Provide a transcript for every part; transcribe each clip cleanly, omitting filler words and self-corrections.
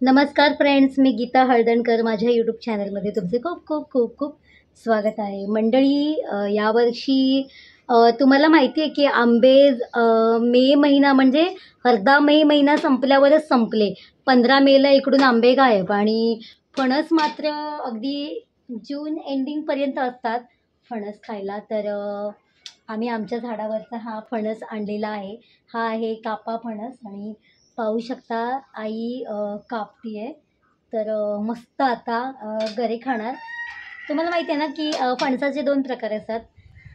नमस्कार फ्रेंड्स, मी गीता हळदणकर. माझ्या यूट्यूब चॅनलमध्ये तुमचे खूप खूप खूप खूप स्वागत आहे. मंडळी, यावर्षी तुम्हाला माहिती आहे की आंबे मे महिना म्हणजे अर्धा मे महिना संपल्यावरच संपले. 15 मेला इकडून आंबे गायब आणि फणस मात्र अगदी जून एंडिंगपर्यंत असतात फणस खायला. तर आम्ही आमच्या झाडावरचा हा फणस आणलेला आहे. हा आहे कापा फणस आणि पाहू शकता आई कापतीये. तर मस्त आता गरे खाणार. तुम्हाला माहिती आहे ना की फणसाचे 2 प्रकार असतात,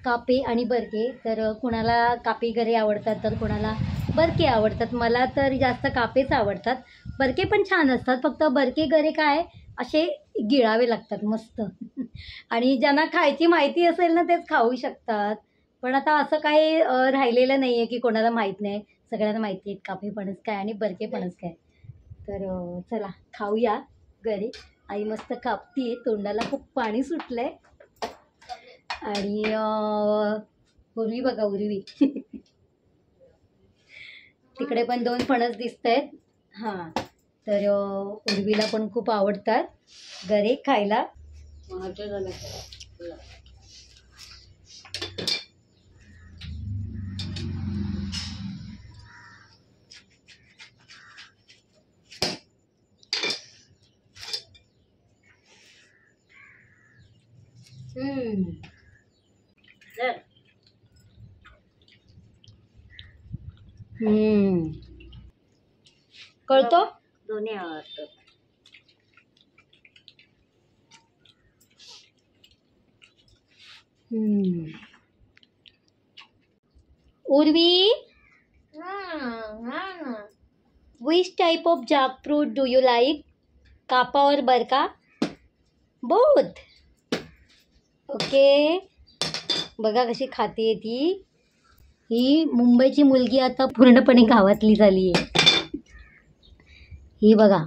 कापे आणि बरके. तर कुणाला कापे गरे आवडतात तर कुणाला बरके आवडतात. मला तर जास्त कापेच आवडतात. बरके पण छान असतात, फक्त बरके गरे काय असे गिळावे लागतात मस्त. आणि ज्यांना खायची माहिती असेल ना तेच खाऊ शकतात. पण आता असं काही राहिलेलं नाही आहे की कोणाला माहीत नाही. सगळ्यांना माहिती आहेत कापे फणस काय आणि बरके फणस काय. तर चला खाऊया घरी. आई मस्त कापतीये. तोंडाला खूप पाणी सुटलंय. आणि उर्वी बघा, उर्वी. तिकडे पण 2 फणस दिसत आहेत. हां, तर उर्वीला पण खूप आवडतात गरे खायला. कळतो दोन्ही आवडतं. Urvi, which type of jackfruit do you like? कापा और बरका? बोथ. ओके. बघा कशी खाते ती. ही मुंबईची मुलगी आता पूर्णपणे गावातली झाली आहे. ही बघा,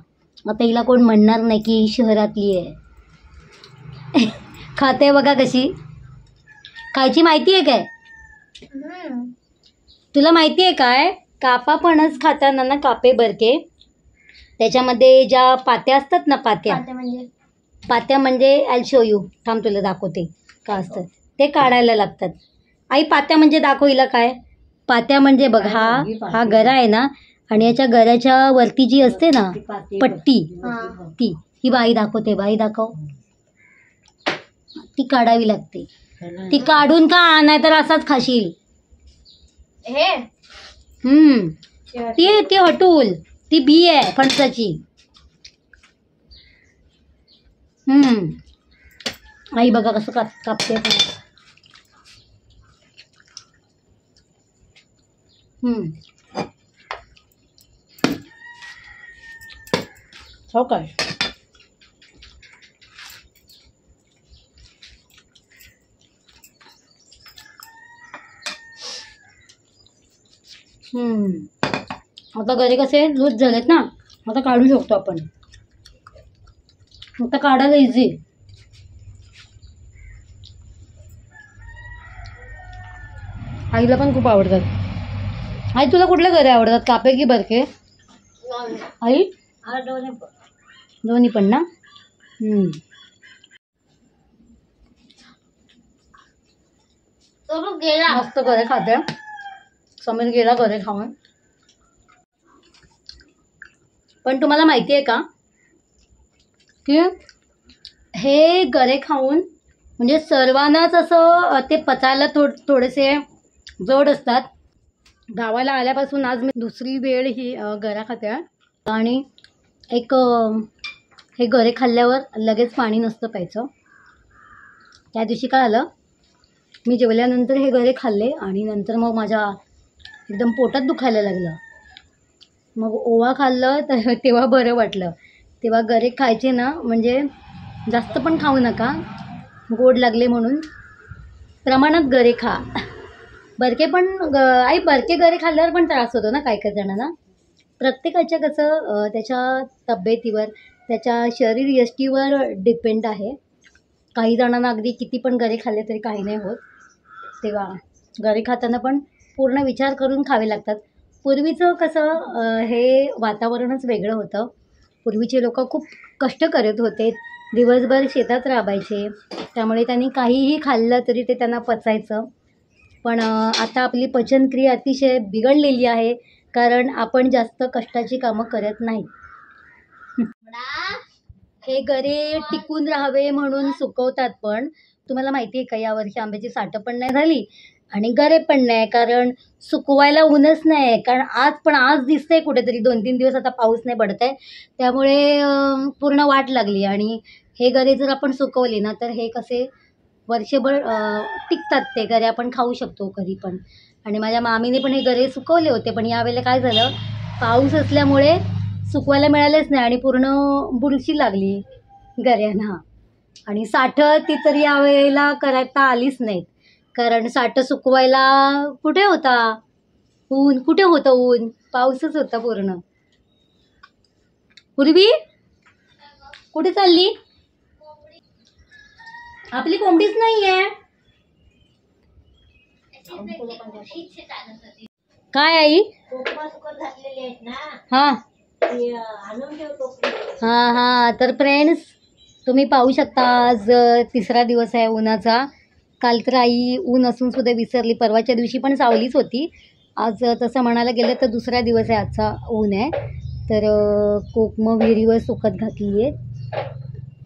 आता हिला कोण म्हणणार नाही की ही शहरातली आहे. खाते बघा कशी. खायची माहिती आहे काय? तुला माहिती आहे काय? कापा फणस खाताना ना, कापे बरके, त्याच्यामध्ये ज्या पात्या असतात ना, पात्या म्हणजे आय शो यू. थांब, तुला दाखवते का असतं ते. काढायला लागतात. आई, पात्या म्हणजे दाखव हिला काय. पात्या म्हणजे बघ, हा गरा आहे ना, आणि याच्या गऱ्याच्या वरती जी असते ना पट्टी, ती ही बाई दाखवते. बाई दाखव. ती काढावी लागते. ती काढून का, नाही तर असाच खाशील. ती हटूल. ती बी आहे फणसाची. आई बघा कसं कापते. हो काय. आता घरी कसे लूज झालेत ना, आता काढू शकतो आपण. आता काढायला इझी. आईला पण खूप आवडतात. आई, तुला कुठले गरे आवडतात, कापे की बरके? आई, दोन्ही पण ना. मस्त गरे खाते. समीर गेला गरे खाऊन. पण तुम्हाला माहिती आहे का की हे गरे खाऊन म्हणजे सर्वांनाच असं ते पचायला थोडेसे जड असतात. गावाला आल्यापासून आज मी दुसरी वेळ ही गरा खाते. आणि एक हे गरे खाल्ल्यावर लगेच पाणी नसतं प्यायचं. त्या दिवशी काय आलं, मी जेवल्यानंतर हे गरे खाल्ले आणि नंतर मग माझ्या एकदम पोटात दुखायला लागलं. मग ओवा खाल्लं तर तेव्हा बरं वाटलं. तेव्हा गरे खायचे ना, म्हणजे जास्त पण खाऊ नका, गोड लागले म्हणून प्रमाणात गरे खा. बरके पण आई, बरके गरे खाल्ल्यावर पण त्रास होतो ना काही काही जणांना. प्रत्येकाच्या कसं त्याच्या तब्येतीवर, त्याच्या शरीरयष्टीवर डिपेंड आहे. काही जणांना अगदी किती पण गरे खाल्ले तरी काही नाही होत. तेव्हा गरे खाताना पण पूर्ण विचार करून खावे लागतात. पूर्वीचं कसं हे वातावरणच वेगळं होतं. पूर्वीचे लोक खूप कष्ट करत होते, दिवसभर शेतात राबायचे, त्यामुळे त्यांनी काहीही खाल्लं तरी ते त्यांना पचायचं. पण आता आपली पचनक्रिया अतिशय बिघडलेली आहे, कारण आपण जास्त कष्टाची कामं करत नाही. हे गरे टिकून राहावे म्हणून सुकवतात, पण तुम्हाला माहिती आहे का, यावर्षी आंब्याची साठं पण नाही झाली आणि गरे पण नाही, कारण सुकवायला ऊनच नाही आहे. कारण आज दिसतंय कुठेतरी 2-3 दिवस आता पाऊस नाही पडत आहे, त्यामुळे पूर्ण वाट लागली. आणि हे गरे जर आपण सुकवले ना, तर हे कसे वर्षभर टिकतात, ते गरे आपण खाऊ शकतो कधी पण. आणि माझ्या मामीने पण हे गरे सुकवले होते, पण यावेळेला काय झालं, पाऊस असल्यामुळे सुकवायला मिळालेच नाही आणि पूर्ण बुरशी लागली गऱ्यांना. आणि साठं ती तर यावेळेला करता आलीच नाहीत, कारण साठं सुकवायला कुठे होता ऊन, कुठे होतं ऊन, पाऊसच होता पूर्ण. पूर्वी कुठे चालली? आपली कोंबडीच नाहीये. काय आई? हा हा हा, तर फ्रेंड्स तुम्ही पाहू शकता, आज तिसरा दिवस आहे उन्हाचा. काल तर आई ऊन असून सुद्धा विसरली, परवाच्या दिवशी पण सावलीच होती. आज तसं म्हणायला गेलं तर दुसरा दिवस आहे आजचा ऊन आहे. तर कोकमं विहिरीवर सुकत घातली आहे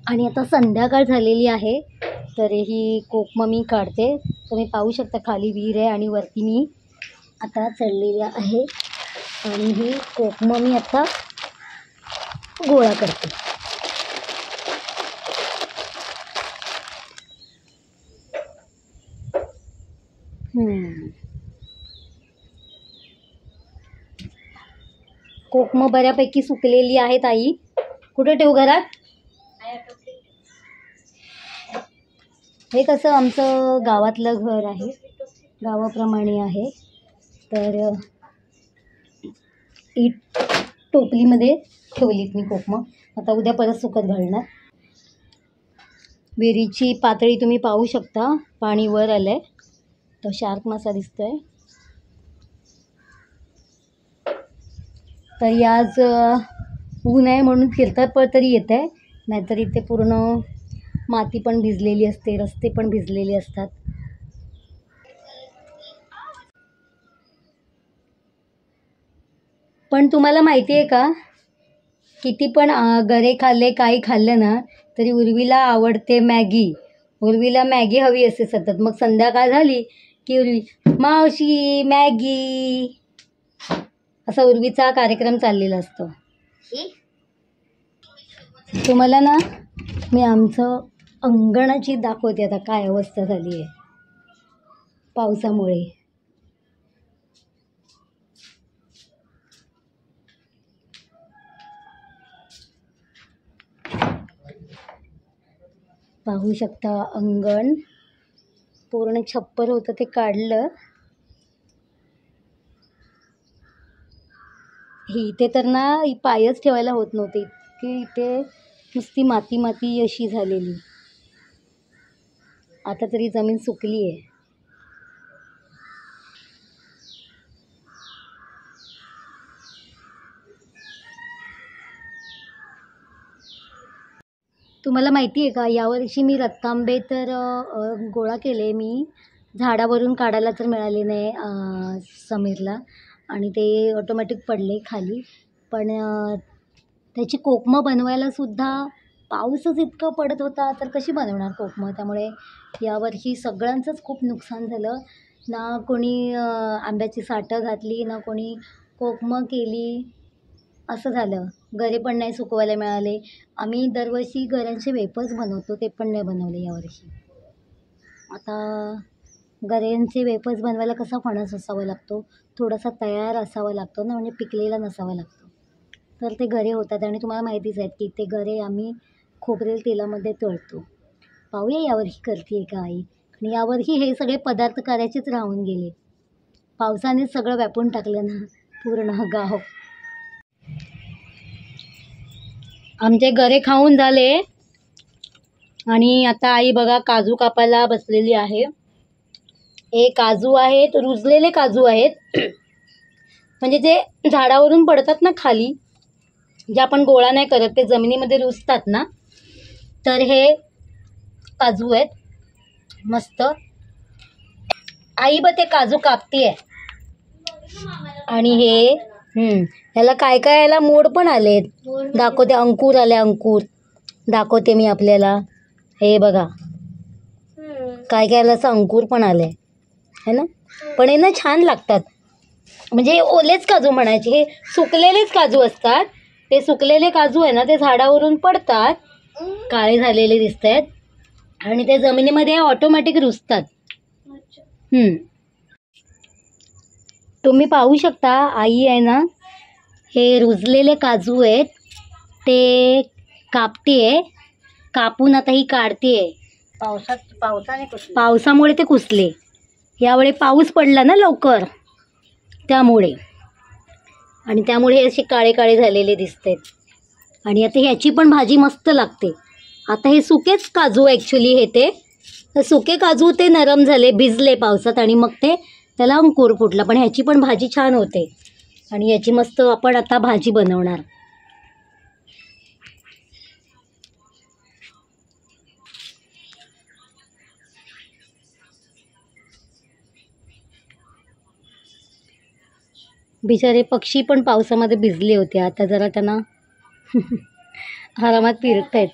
आणि आता संध्याकाळ झालेली आहे, तर ही कोकमं मी काढते. तुम्ही पाहू शकता खाली विहीर आहे आणि वरती मी आता चढलेली आहे आणि ही कोकमं मी आता गोळा करते. कोकमं बऱ्यापैकी सुकलेली आहेत आई. कुठे ठेवू घरात? हे कसं आमचं गावातलं घर आहे, गावाप्रमाणे आहे, तर ही टोपलीमध्ये ठेवलीत मी कोकमं. आता उद्या परत सुकत घालणार. विहिरीची पातळी तुम्ही पाहू शकता, पाणी वर आलं आहे, तो शार्क मासा दिसतोय. तरी आज ऊन आहे म्हणून फिरतात पण तरी येत आहे, नाहीतर इथे पूर्ण माती पण भिजलेली असते, रस्ते पण भिजलेले असतात. पण तुम्हाला माहिती आहे का, किती पण गरे खाल्ले, काही खाल्लं ना, तरी उर्वीला आवडते मॅगी. उर्वीला मॅगी हवी असते सतत. मग संध्याकाळ झाली की उर्वी मावशी मॅगी, असा उर्वीचा कार्यक्रम चाललेला असतो. तुम्हाला ना मी आमचं अंगणाची दाखवते आता काय अवस्था झाली आहे पावसामुळे. पाहू शकता अंगण पूर्ण छप्पर होतं ते काढलं. इथे तर ना पायच ठेवायला होत नव्हते, इतकी इथे नुसती माती माती अशी झालेली. आता तरी जमीन सुकली आहे. तुम्हाला माहिती आहे का, यावर्षी मी रत्तांबे तर गोळा केले मी, झाडावरून काढायला तर मिळाले नाही समीरला, आणि ते ऑटोमॅटिक पडले खाली. पण त्याची कोकमं बनवायला सुद्धा पाऊसच इतका पडत होता, तर कशी बनवणार कोकमं. त्यामुळे यावर्षी सगळ्यांचंच खूप नुकसान झालं. ना कोणी आंब्याची साठं घातली, ना कोणी कोकमं केली, असं झालं. गरे पण नाही सुकवायला मिळाले. आम्ही दरवर्षी गऱ्यांचे वेफर्स बनवतो, ते पण नाही बनवले यावर्षी. आता गऱ्यांचे वेफर्स बनवायला कसा फणस असावा लागतो, थोडासा तयार असावा लागतो ना, म्हणजे पिकलेला नसावा लागतो, तर ते गरे होतात. आणि तुम्हाला माहितीच आहे की ते गरे आम्ही खोबरेल तेलामध्ये तळतो. पाहूया यावर्षी करते आहे का आई. आणि यावर्षी हे सगळे पदार्थ करायचेच राहून गेले, पावसानेच सगळं व्यापून टाकलं ना पूर्ण गाव. आमचे गरे खाऊन झाले आणि आता आई बघा काजू कापायला बसलेली आहे. हे काजू आहेत, रुजलेले काजू आहेत, म्हणजे जे झाडावरून पडतात ना खाली, जे आपण गोळा नाही करत ते जमिनीमध्ये रुजतात ना, तर हे काजू आहेत मस्त. आई बघ ते काजू कापतीये. आणि हे ह्याला काय काय, याला मोड पण आलेत. दाखवते, अंकुर आले, अंकुर दाखवते मी आपल्याला. हे बघा काय काय, याला असं अंकुर पण आले है ना. पण हे ना छान लागतात. म्हणजे ओलेच काजू म्हणायचे, हे सुकलेलेच काजू असतात. ते सुकलेले काजू आहे ना, ते झाडावरून पडतात, काळे झालेले दिसत आहेत आणि ते जमिनीमध्ये ऑटोमॅटिक रुजतात. तुम्ही पाहू शकता, आई आहे ना, हे रुजलेले काजू आहेत ते कापतीये. कापून आता ही काढतीये. पावसामुळे ते कुसले. यावेळी पाऊस पडला ना लवकर, त्यामुळे. आणि त्यामुळे हे असे काळे काळे झालेले दिसतात. आणि आता ह्याची पण भाजी मस्त लागते. आता हे सुकेच काजू ॲक्च्युली, हे ते सुके काजू ते नरम झाले, भिजले पावसात आणि मग ते त्याला अंकुर फुटला. पण ह्याची पण भाजी छान होते आणि याची मस्त आपण आता भाजी बनवणार. बिचारे पक्षी पण पावसामध्ये भिजले होते. आता जरा त्यांना आरामात फिरतायत.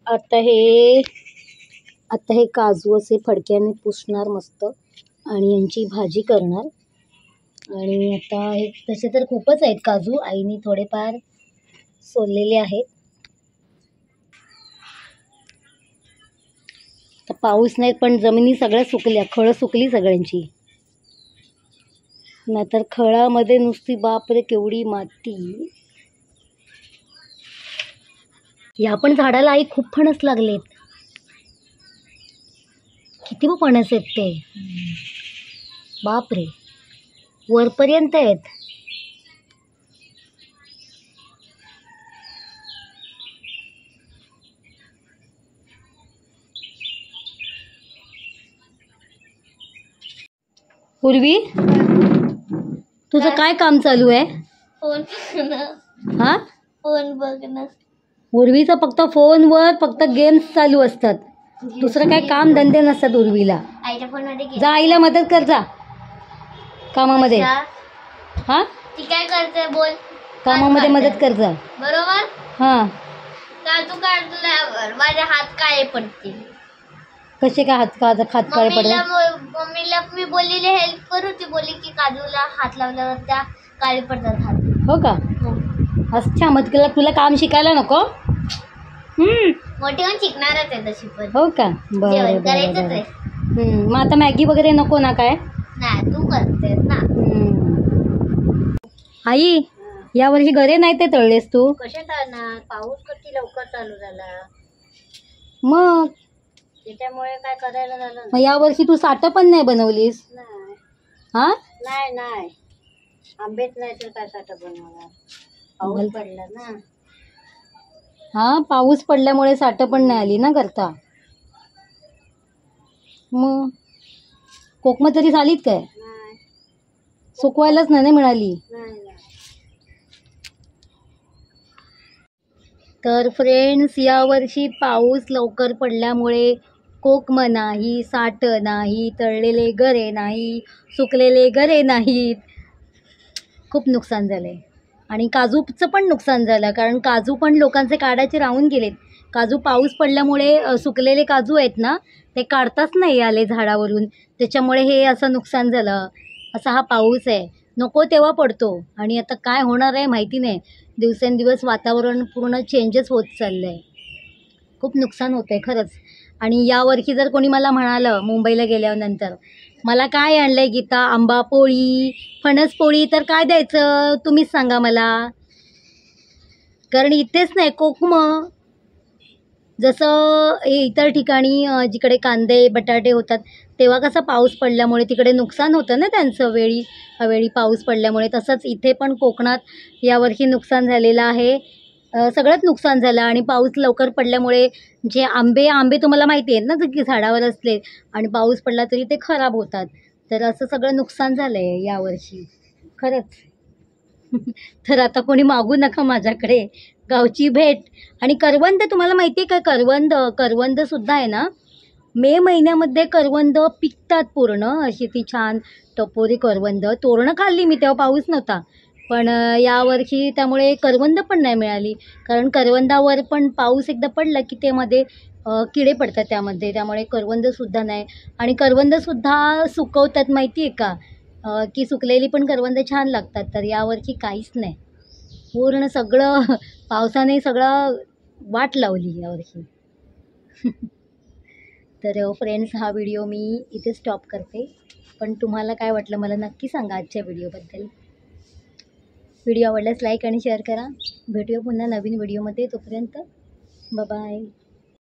आता हे काजू असे फडक्याने पुसणार मस्त आणि यांची भाजी करणार. आणि आता हे तसे तर खूपच आहेत काजू, आईने थोडेफार सोललेले आहेत. तर पाऊस नाही पण जमिनी सगळ्या सुकल्या, खळं सुकली सगळ्यांची. नाहीतर खळामध्ये नुसती बापरे केवढी माती. ह्या पण झाडाला आई खूप फणस लागलेत. किती फणस आहेत ते, बापरे, वरपर्यंत आहेत. पूर्वी तुझं काय काम चालू आहे? फोन बघणं. हा, फोन बघणं. उर्वीचं फक्त फोनवर फक्त गेम्स चालू असतात, दुसरं काही काम धंदे नसतात उर्वीला. आईच्या फोन मध्ये जा, आईला मदत कर जा कामामध्ये. हा, ती काय करते बोल. कामामध्ये मदत कर जा. बरोबर. हा, काजू काढल्यावर माझे हात काळे पडतील. कसे काय हात काळे पडतात? मम्मीला मी बोललेली हेल्प करू, ती बोलली की काजूला हात लावल्यावर त्या काळे पडतात हात. हो का? अच्छा, मग तुला काम शिकायला नको? मोठी होऊन शिकणारच आहे तशी पण. हो का? बरं करायचंच आहे. मग आता मॅगी वगैरे नको ना काय? नाही, तू करतेस ना. आई, यावर्षी गरे नाही ते तळलेस तू? कसे तळणार, पाऊस किती लवकर चालू झाला, मग त्याच्यामुळे काय करायला झालं मग यावर्षी तू साठं पण नाही बनवलीस? नाही. हा, नाही आंबेच नाही तर काय साठं बनवणार, पाऊस पडला ना. हा, पाऊस पडल्यामुळे साठं पण नाही आली ना करता. मग कोकमं तरी झालीत काय? नाही. सुकवायलाच नाही मिळाली. तर फ्रेंड्स, यावर्षी पाऊस लवकर पडल्यामुळे कोकमं नाही, साठं नाही, तळलेले गरे नाही, सुकलेले गरे नाहीत. खूप नुकसान झालं आहे. आणि काजूचं पण नुकसान झालं, कारण काजू पण लोकांचे काढायचे राहून गेलेत. काजू पाऊस पडल्यामुळे सुकलेले काजू आहेत ना, ते काढताच नाही आले झाडावरून. त्याच्यामुळे हे असं नुकसान झालं. असा हा पाऊस आहे, नको तेव्हा पडतो. आणि आता काय होणार आहे माहिती नाही. दिवसेंदिवस वातावरण पूर्ण चेंजेस होत चाललं आहे. खूप नुकसान होतं आहे खरंच. आणि यावर्षी जर कोणी मला म्हणालं मुंबईला गेल्यानंतर, मला काय आणलं आहे गीता, आंबा पोळी, फणस पोळी, तर काय द्यायचं तुम्हीच सांगा मला. कारण इथेच नाही, कोकमं जसं इतर ठिकाणी जिकडे कांदे बटाटे होतात, तेव्हा कसं पाऊस पडल्यामुळे तिकडे नुकसान होतं ना त्यांचं, वेळी पाऊस पडल्यामुळे, तसंच इथे पण कोकणात यावर्षी नुकसान झालेलं आहे. सगळंच नुकसान झालं. आणि पाऊस लवकर पडल्यामुळे जे आंबे तुम्हाला माहिती आहेत ना, की झाडावर असले आणि पाऊस पडला तरी ते खराब होतात. तर असं सगळं नुकसान झालं आहे यावर्षी खरंच. तर आता कोणी मागू नका माझ्याकडे गावची भेट. आणि करवंद तुम्हाला माहिती आहे का? करवंदसुद्धा आहे ना, मे महिन्यामध्ये करवंद पिकतात पूर्ण अशी ती छान टपोरी करवंद. तोरणं खाल्ली मी, तेव्हा पाऊस नव्हता. पण यावर्षी त्यामुळे करवंद पण नाही मिळाली. कारण करवंदावर पण पाऊस एकदा पडला की ते मध्ये किडे पडतात त्यामध्ये, त्यामुळे करवंदसुद्धा नाही. आणि करवंदसुद्धा सुकवतात माहिती आहे का? की सुकलेली पण करवंद छान लागतात. तर यावर्षी काहीच नाही. पूर्ण सगळं पावसाने सगळं वाट लावली यावर्षी. तर फ्रेंड्स, हा व्हिडिओ मी इथे स्टॉप करते. पण तुम्हाला काय वाटलं मला नक्की सांगा आजच्या व्हिडिओबद्दल. व्हिडिओ आवडल्यास लाईक आणि शेअर करा. भेटूया पुन्हा नवीन व्हिडिओमध्ये. तोपर्यंत बाय.